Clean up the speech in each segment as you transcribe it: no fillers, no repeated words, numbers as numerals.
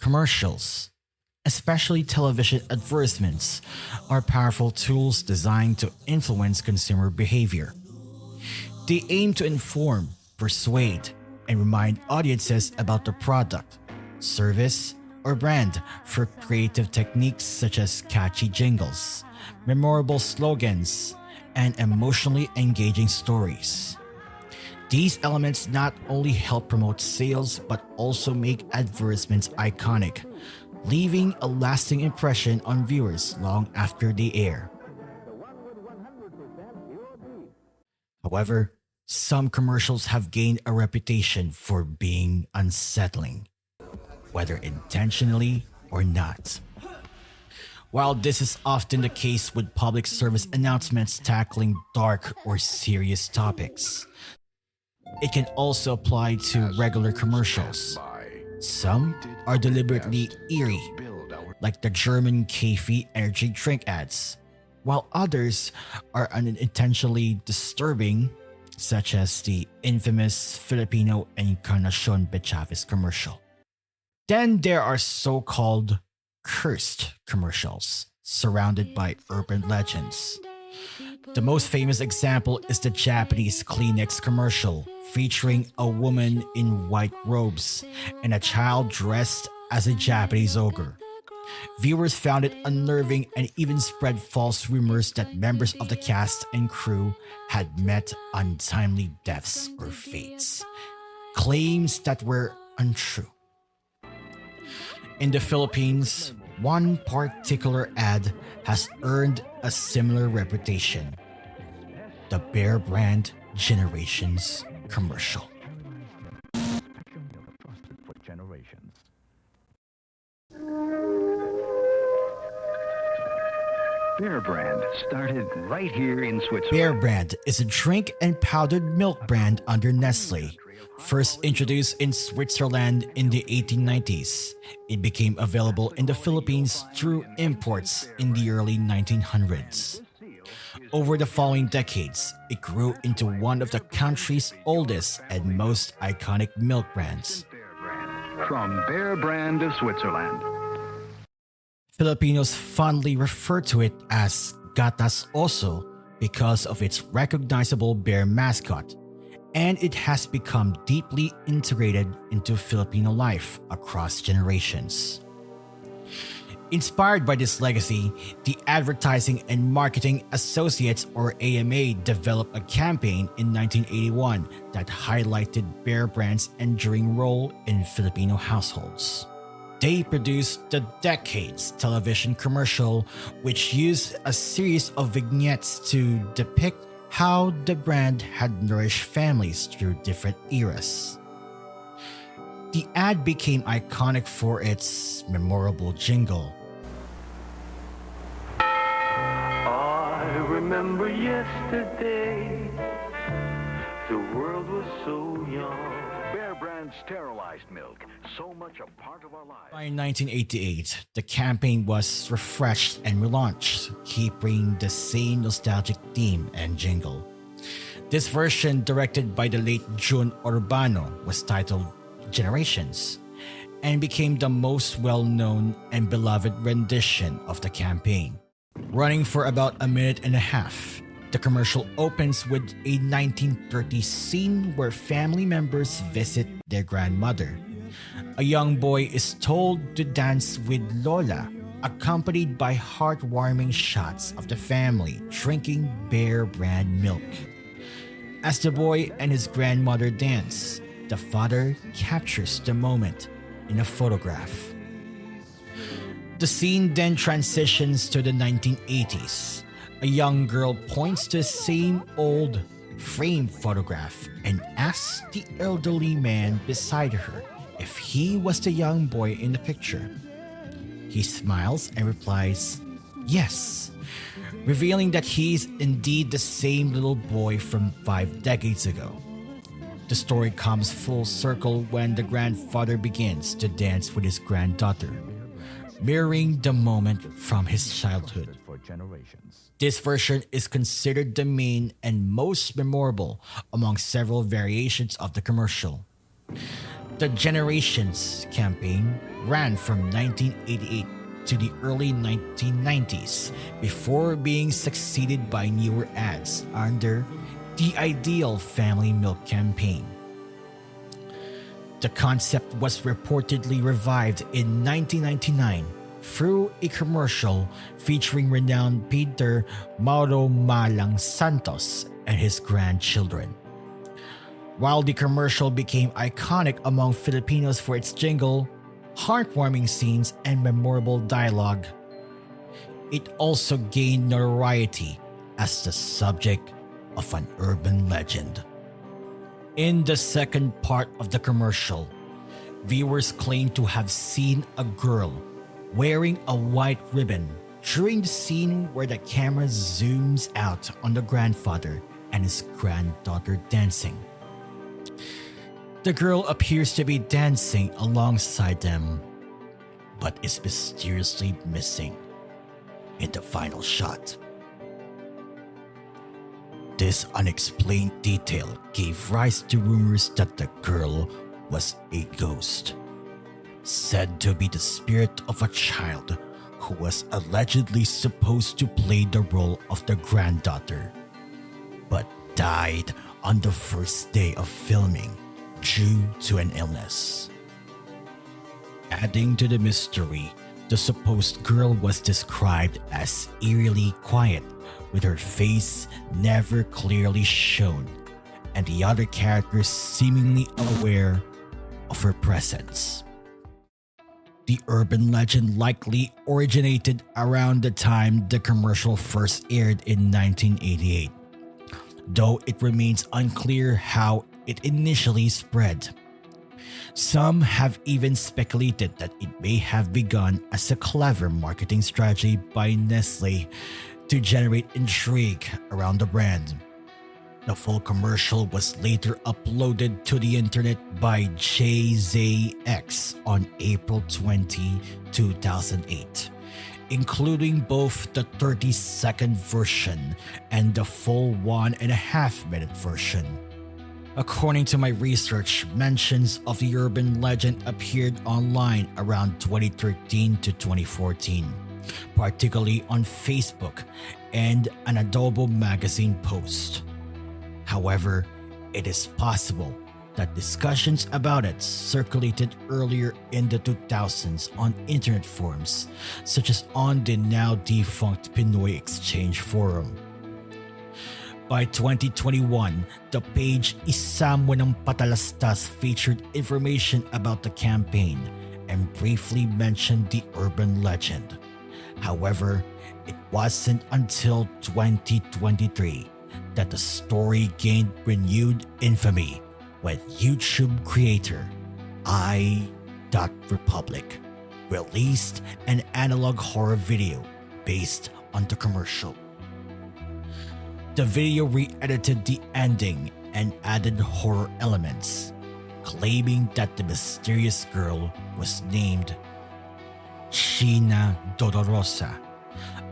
Commercials, especially television advertisements, are powerful tools designed to influence consumer behavior. They aim to inform, persuade, and remind audiences about the product, service, or brand through creative techniques such as catchy jingles, memorable slogans, and emotionally engaging stories. These elements not only help promote sales but also make advertisements iconic, leaving a lasting impression on viewers long after they air. However, some commercials have gained a reputation for being unsettling, whether intentionally or not. While this is often the case with public service announcements tackling dark or serious topics, it can also apply to regular commercials. Some are deliberately eerie, like the German Cafe energy drink ads, while others are unintentionally disturbing, such as the infamous Filipino Encarnacion Bechavis commercial. Then there are so-called cursed commercials, surrounded by urban legends. The most famous example is the Japanese Kleenex commercial, featuring a woman in white robes and a child dressed as a Japanese ogre. Viewers found it unnerving and even spread false rumors that members of the cast and crew had met untimely deaths or fates, claims that were untrue. In the Philippines, one particular ad has earned a similar reputation: the Bear Brand Generations commercial. Bear Brand started right here in Switzerland. Bear Brand is a drink and powdered milk brand under Nestle. First introduced in Switzerland in the 1890s, it became available in the Philippines through imports in the early 1900s. Over the following decades, it grew into one of the country's oldest and most iconic milk brands. From Bear Brand of Switzerland. Filipinos fondly refer to it as Gatas Oso because of its recognizable bear mascot, and it has become deeply integrated into Filipino life across generations. Inspired by this legacy, the Advertising and Marketing Associates, or AMA, developed a campaign in 1981 that highlighted Bear Brand's enduring role in Filipino households. They produced the Decades television commercial, which used a series of vignettes to depict how the brand had nourished families through different eras. The ad became iconic for its memorable jingle. I remember yesterday, the world was so young. Bear Brand sterilized milk, so much a part of our lives. By 1988, the campaign was refreshed and relaunched, keeping the same nostalgic theme and jingle. This version, directed by the late June Urbano, was titled Generations and became the most well-known and beloved rendition of the campaign. Running for about a minute and a half, the commercial opens with a 1930s scene where family members visit their grandmother. A young boy is told to dance with Lola, accompanied by heartwarming shots of the family drinking Bear Brand milk. As the boy and his grandmother dance, the father captures the moment in a photograph. The scene then transitions to the 1980s. A young girl points to the same old framed photograph and asks the elderly man beside her if he was the young boy in the picture. He smiles and replies, "Yes," revealing that he's indeed the same little boy from 5 decades ago. The story comes full circle when the grandfather begins to dance with his granddaughter, mirroring the moment from his childhood. This version is considered the main and most memorable among several variations of the commercial. The Generations campaign ran from 1988 to the early 1990s before being succeeded by newer ads under the Ideal Family Milk campaign. The concept was reportedly revived in 1999 through a commercial featuring renowned painter Mauro Malang Santos and his grandchildren. While the commercial became iconic among Filipinos for its jingle, heartwarming scenes, and memorable dialogue, it also gained notoriety as the subject of an urban legend. In the second part of the commercial, viewers claim to have seen a girl wearing a white ribbon during the scene where the camera zooms out on the grandfather and his granddaughter dancing. The girl appears to be dancing alongside them, but is mysteriously missing in the final shot. This unexplained detail gave rise to rumors that the girl was a ghost, said to be the spirit of a child who was allegedly supposed to play the role of the granddaughter, but died on the first day of filming due to an illness. Adding to the mystery, the supposed girl was described as eerily quiet, with her face never clearly shown, and the other characters seemingly unaware of her presence. The urban legend likely originated around the time the commercial first aired in 1988, though it remains unclear how it initially spread. Some have even speculated that it may have begun as a clever marketing strategy by Nestle to generate intrigue around the brand. The full commercial was later uploaded to the internet by GCASH on April 20, 2008, including both the 30-second version and the full 1.5-minute version. According to my research, mentions of the urban legend appeared online around 2013 to 2014, particularly on Facebook and an Adobo magazine post. However, it is possible that discussions about it circulated earlier in the 2000s on internet forums, such as on the now defunct Pinoy Exchange Forum. By 2021, the page Isam Mo Ng Patalastas featured information about the campaign and briefly mentioned the urban legend. However, it wasn't until 2023 that the story gained renewed infamy when YouTube creator I.Republic released an analog horror video based on the commercial. The video re-edited the ending and added horror elements, claiming that the mysterious girl was named Sheena Dolorosa,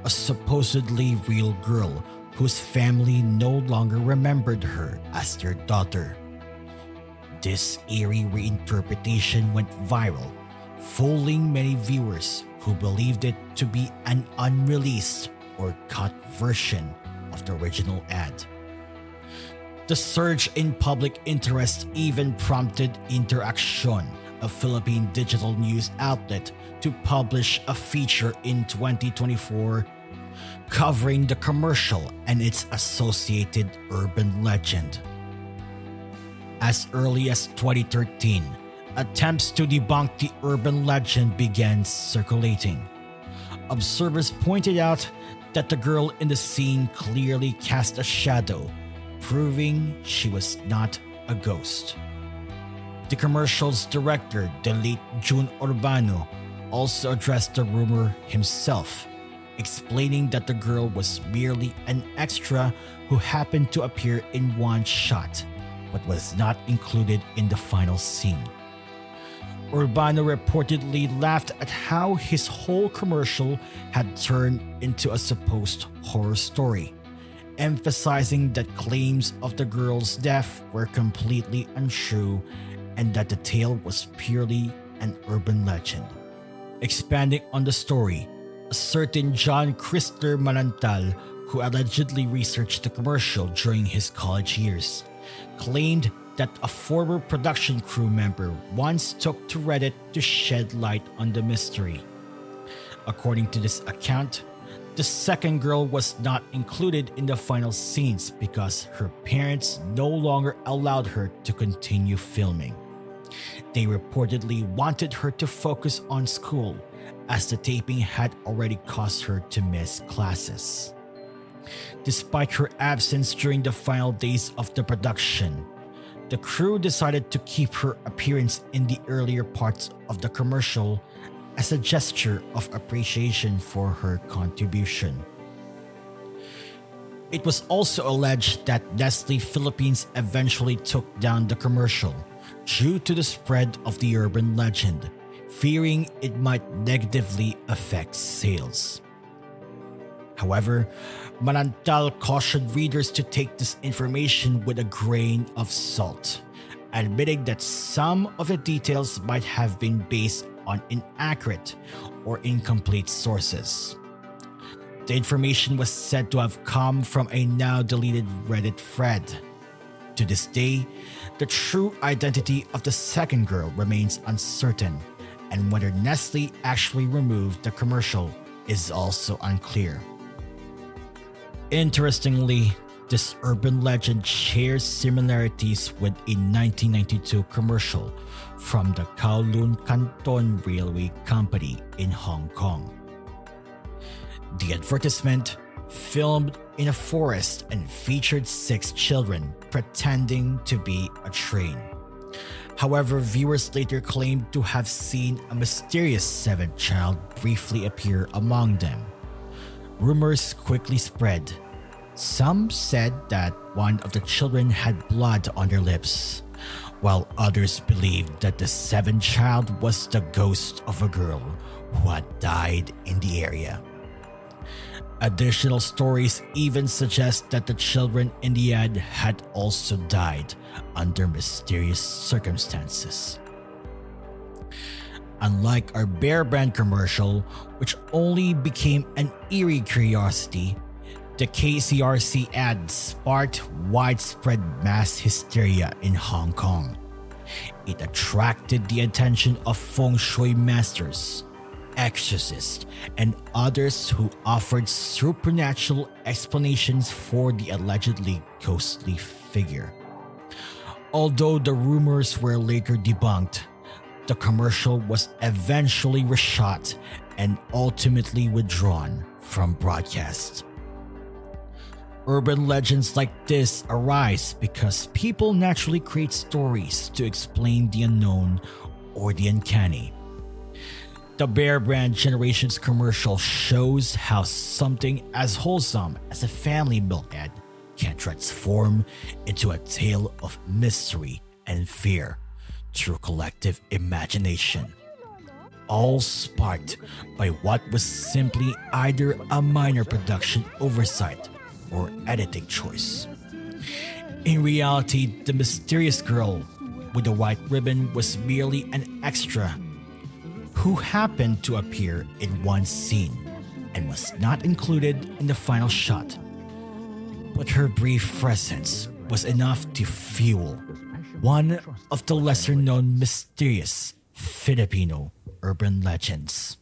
a supposedly real girl whose family no longer remembered her as their daughter. This eerie reinterpretation went viral, fooling many viewers who believed it to be an unreleased or cut version of the original ad. The surge in public interest even prompted Interacción, a Philippine digital news outlet, to publish a feature in 2024 covering the commercial and its associated urban legend. As early as 2013, attempts to debunk the urban legend began circulating. Observers pointed out that the girl in the scene clearly cast a shadow, proving she was not a ghost. The commercial's director, the late June Urbano, also addressed the rumor himself, explaining that the girl was merely an extra who happened to appear in one shot, but was not included in the final scene. Urbano reportedly laughed at how his whole commercial had turned into a supposed horror story, emphasizing that claims of the girl's death were completely untrue and that the tale was purely an urban legend. Expanding on the story, a certain John Christopher Manantal, who allegedly researched the commercial during his college years, claimed that a former production crew member once took to Reddit to shed light on the mystery. According to this account, the second girl was not included in the final scenes because her parents no longer allowed her to continue filming. They reportedly wanted her to focus on school, as the taping had already caused her to miss classes. Despite her absence during the final days of the production, the crew decided to keep her appearance in the earlier parts of the commercial as a gesture of appreciation for her contribution. It was also alleged that Nestle Philippines eventually took down the commercial due to the spread of the urban legend, fearing it might negatively affect sales. However, Manantal cautioned readers to take this information with a grain of salt, admitting that some of the details might have been based on inaccurate or incomplete sources. The information was said to have come from a now deleted Reddit thread. To this day, the true identity of the second girl remains uncertain, and whether Nestle actually removed the commercial is also unclear. Interestingly, this urban legend shares similarities with a 1992 commercial from the Kowloon Canton Railway Company in Hong Kong. The advertisement, filmed in a forest and featured 6 children pretending to be a train. However, viewers later claimed to have seen a mysterious 7th child briefly appear among them. Rumors quickly spread. Some said that one of the children had blood on their lips, while others believed that the 7th child was the ghost of a girl who had died in the area. Additional stories even suggest that the children in the ad had also died under mysterious circumstances. Unlike our Bear Brand commercial, which only became an eerie curiosity, the KCRC ad sparked widespread mass hysteria in Hong Kong. It attracted the attention of feng shui masters, exorcists, and others who offered supernatural explanations for the allegedly ghostly figure. Although the rumors were later debunked, the commercial was eventually reshot and ultimately withdrawn from broadcast. Urban legends like this arise because people naturally create stories to explain the unknown or the uncanny. The Bear Brand Generations commercial shows how something as wholesome as a family milk ad can transform into a tale of mystery and fear through collective imagination, all sparked by what was simply either a minor production oversight or editing choice. In reality, the mysterious girl with the white ribbon was merely an extra who happened to appear in one scene and was not included in the final shot. But her brief presence was enough to fuel one of the lesser-known mysterious Filipino urban legends.